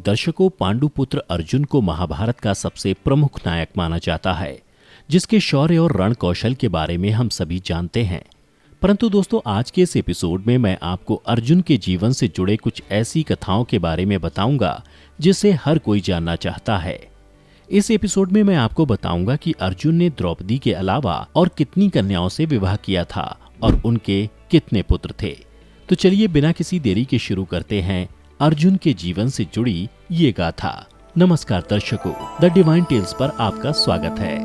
दर्शकों, पांडुपुत्र अर्जुन को महाभारत का सबसे प्रमुख नायक माना जाता है, जिसके शौर्य और रण कौशल के बारे में हम सभी जानते हैं। परंतु दोस्तों, आज के इस एपिसोड में मैं आपको अर्जुन के जीवन से जुड़े कुछ ऐसी कथाओं के बारे में बताऊंगा जिसे हर कोई जानना चाहता है। इस एपिसोड में मैं आपको बताऊंगा कि अर्जुन ने द्रौपदी के अलावा और कितनी कन्याओं से विवाह किया था और उनके कितने पुत्र थे। तो चलिए बिना किसी देरी के शुरू करते हैं अर्जुन के जीवन से जुड़ी ये गाथा। नमस्कार दर्शकों, द डिवाइन टेल्स पर आपका स्वागत है।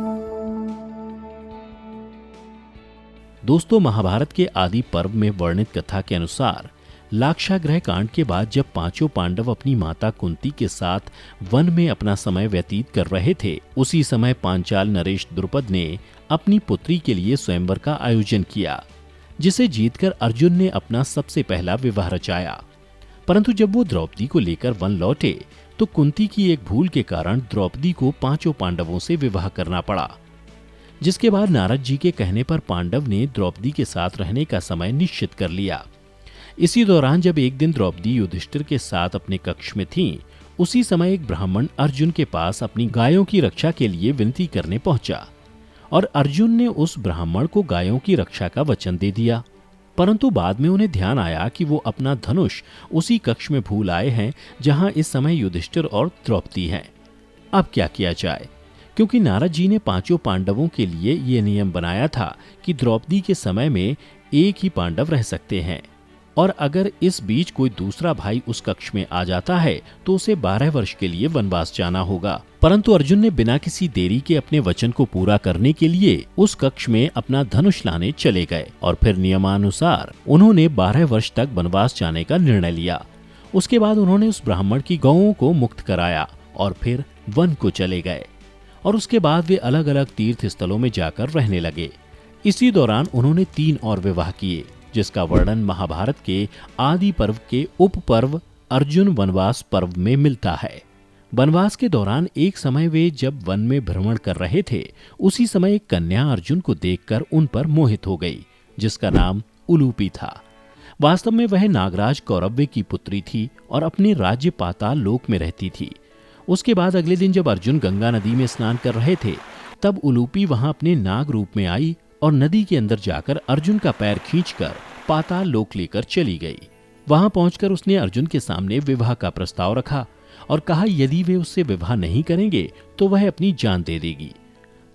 दोस्तों, महाभारत के आदि पर्व में वर्णित कथा के अनुसार लाक्षागृह कांड के बाद जब पांचों पांडव अपनी माता कुंती के साथ वन में अपना समय व्यतीत कर रहे थे, उसी समय पांचाल नरेश द्रुपद ने अपनी पुत्री के लिए स्वयंवर का आयोजन किया, जिसे जीतकर अर्जुन ने अपना सबसे पहला विवाह रचाया। परंतु जब वो द्रौपदी को लेकर वन लौटे तो कुंती की एक भूल के कारण द्रौपदी को पांचों पांडवों से विवाह करना पड़ा, जिसके बाद नारद जी के कहने पर पांडव ने द्रौपदी के साथ रहने का समय निश्चित कर लिया। इसी दौरान जब एक दिन द्रौपदी युधिष्ठिर के साथ अपने कक्ष में थीं, उसी समय एक ब्राह्मण अर्जुन के पास अपनी गायों की रक्षा के लिए विनती करने पहुंचा और अर्जुन ने उस ब्राह्मण को गायों की रक्षा का वचन दे दिया। परंतु बाद में उन्हें ध्यान आया कि वो अपना धनुष उसी कक्ष में भूल आए हैं जहां इस समय युधिष्ठिर और द्रौपदी हैं। अब क्या किया जाए, क्योंकि नारद जी ने पांचों पांडवों के लिए ये नियम बनाया था कि द्रौपदी के समय में एक ही पांडव रह सकते हैं और अगर इस बीच कोई दूसरा भाई उस कक्ष में आ जाता है तो उसे 12 वर्ष के लिए वनवास जाना होगा। परंतु अर्जुन ने बिना किसी देरी के अपने वचन को पूरा करने के लिए उस कक्ष में अपना धनुष लाने चले गए और फिर नियमानुसार उन्होंने 12 वर्ष तक वनवास जाने का निर्णय लिया। उसके बाद उन्होंने उस ब्राह्मण की गौओं को मुक्त कराया और फिर वन को चले गए और उसके बाद वे अलग अलग तीर्थ स्थलों में जाकर रहने लगे। इसी दौरान उन्होंने 3 और विवाह किए, जिसका वर्णन महाभारत के आदि पर्व के उप पर्व अर्जुन वनवास पर्व में मिलता है। वनवास के दौरान एक समय वे जब वन में भ्रमण कर रहे थे, उसी समय एक कन्या अर्जुन को देखकर उन पर मोहित हो गई, जिसका नाम उलूपी था। वास्तव में वह नागराज कौरव्य की पुत्री थी और अपने राज्य पाताल लोक में रहती थी। उसके बाद अगले दिन जब अर्जुन गंगा नदी में स्नान कर रहे थे, तब उलूपी वहां अपने नाग रूप में आई और नदी के अंदर जाकर अर्जुन का पैर खींचकर पाताल लोक लेकर चली गई। वहां पहुंचकर उसने अर्जुन के सामने विवाह का प्रस्ताव रखा और कहा यदि वे उससे विवाह नहीं करेंगे तो वह अपनी जान दे देगी।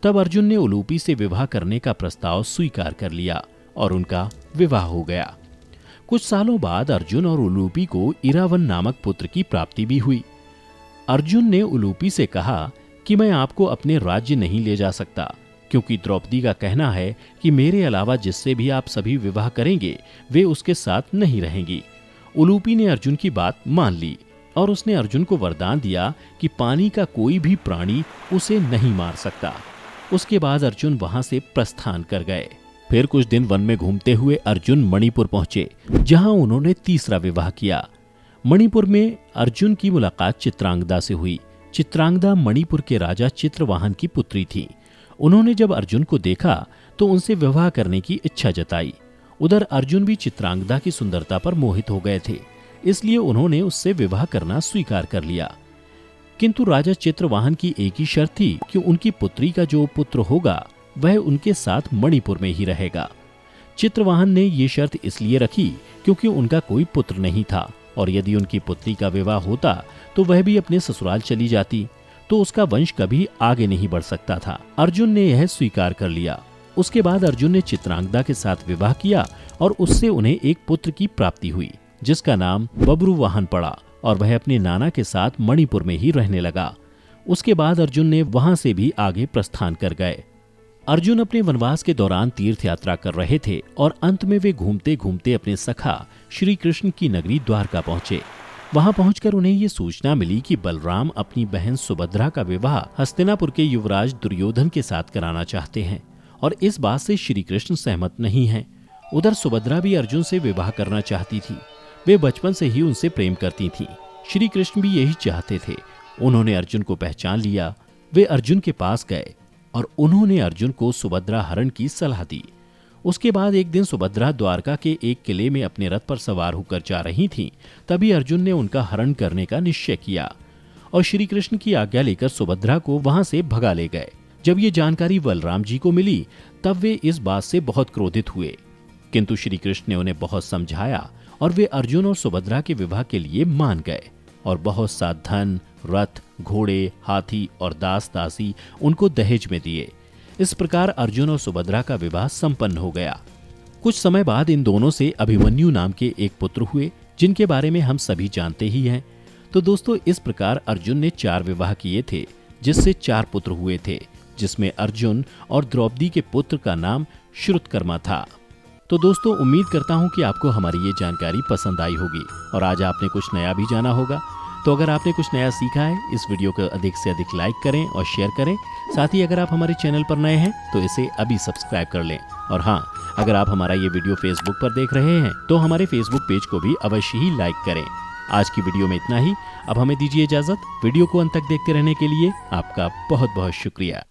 तब अर्जुन ने उलूपी से विवाह करने का प्रस्ताव स्वीकार कर लिया और उनका विवाह हो गया। कुछ सालों बाद अर्जुन और उलूपी को इरावन नामक पुत्र की प्राप्ति भी हुई। अर्जुन ने उलूपी से कहा कि मैं आपको अपने राज्य नहीं ले जा सकता, क्योंकि द्रौपदी का कहना है कि मेरे अलावा जिससे भी आप सभी विवाह करेंगे वे उसके साथ नहीं रहेंगी। उलूपी ने अर्जुन की बात मान ली और उसने अर्जुन को वरदान दिया कि पानी का कोई भी प्राणी उसे नहीं मार सकता। उसके बाद अर्जुन वहां से प्रस्थान कर गए। फिर कुछ दिन वन में घूमते हुए अर्जुन मणिपुर पहुंचे, जहां उन्होंने तीसरा विवाह किया। मणिपुर में अर्जुन की मुलाकात चित्रांगदा से हुई। चित्रांगदा मणिपुर के राजा चित्रवाहन की पुत्री थी। उन्होंने जब अर्जुन को देखा तो उनसे विवाह करने की इच्छा जताई। उधर अर्जुन भी चित्रांगदा की सुंदरता पर मोहित हो गए थे, इसलिए उन्होंने उससे विवाह करना स्वीकार कर लिया। किंतु राजा चित्रवाहन की एक ही शर्त थी कि उनकी पुत्री का जो पुत्र होगा वह उनके साथ मणिपुर में ही रहेगा। चित्रवाहन ने ये शर्त इसलिए रखी क्योंकि उनका कोई पुत्र नहीं था और यदि उनकी पुत्री का विवाह होता तो वह भी अपने ससुराल चली जाती, तो उसका वंश कभी आगे नहीं बढ़ सकता था। अर्जुन ने यह स्वीकार कर लिया। उसके बाद अर्जुन ने चित्रांगदा के साथ विवाह किया और उससे उन्हें एक पुत्र की प्राप्ति हुई, जिसका नाम बब्रुवाहन पड़ा और वह अपने नाना के साथ मणिपुर में ही रहने लगा। उसके बाद अर्जुन ने वहां से भी आगे प्रस्थान कर गए। अर्जुन अपने वनवास के दौरान तीर्थ यात्रा कर रहे थे और अंत में वे घूमते घूमते अपने सखा श्री कृष्ण की नगरी द्वारका पहुंचे। वहां पहुंचकर उन्हें ये सूचना मिली कि बलराम अपनी बहन सुभद्रा का विवाह हस्तिनापुर के युवराज दुर्योधन के साथ कराना चाहते हैं और इस बात से श्री कृष्ण सहमत नहीं हैं। उधर सुभद्रा भी अर्जुन से विवाह करना चाहती थी। वे बचपन से ही उनसे प्रेम करती थीं। श्री कृष्ण भी यही चाहते थे। उन्होंने अर्जुन को पहचान लिया। वे अर्जुन के पास गए और उन्होंने अर्जुन को सुभद्रा हरण की सलाह दी। उसके बाद एक दिन सुभद्रा द्वारका के एक किले में अपने रथ पर सवार होकर जा रही थीं। तभी अर्जुन ने उनका हरण करने का निश्चय किया। और श्री कृष्ण की आज्ञा लेकर सुभद्रा को वहां से भगा ले गए। जब ये जानकारी बलराम जी को मिली तब वे इस बात से बहुत क्रोधित हुए, किंतु श्री कृष्ण ने उन्हें बहुत समझाया और वे अर्जुन और सुभद्रा के विवाह के लिए मान गए और बहुत सा धन, रथ, घोड़े, हाथी और दास दासी उनको दहेज में दिए। इस प्रकार अर्जुन और सुभद्रा का विवाह संपन्न हो गया। कुछ समय बाद इन दोनों से अभिमन्यु नाम के एक पुत्र हुए, जिनके बारे में हम सभी जानते ही हैं। तो दोस्तों, इस प्रकार अर्जुन ने 4 विवाह किए थे, जिससे 4 पुत्र हुए थे, जिसमें अर्जुन और द्रौपदी के पुत्र का नाम श्रुतकर्मा था। तो दोस्तों, उम्मीद करता हूं कि आपको हमारी ये जानकारी पसंद आई होगी और आज आपने कुछ नया भी जाना होगा। तो अगर आपने कुछ नया सीखा है, इस वीडियो को अधिक से अधिक लाइक करें और शेयर करें। साथ ही अगर आप हमारे चैनल पर नए हैं तो इसे अभी सब्सक्राइब कर लें। और हाँ, अगर आप हमारा ये वीडियो फेसबुक पर देख रहे हैं तो हमारे फेसबुक पेज को भी अवश्य ही लाइक करें। आज की वीडियो में इतना ही। अब हमें दीजिए इजाजत। वीडियो को अंत तक देखते रहने के लिए आपका बहुत बहुत शुक्रिया।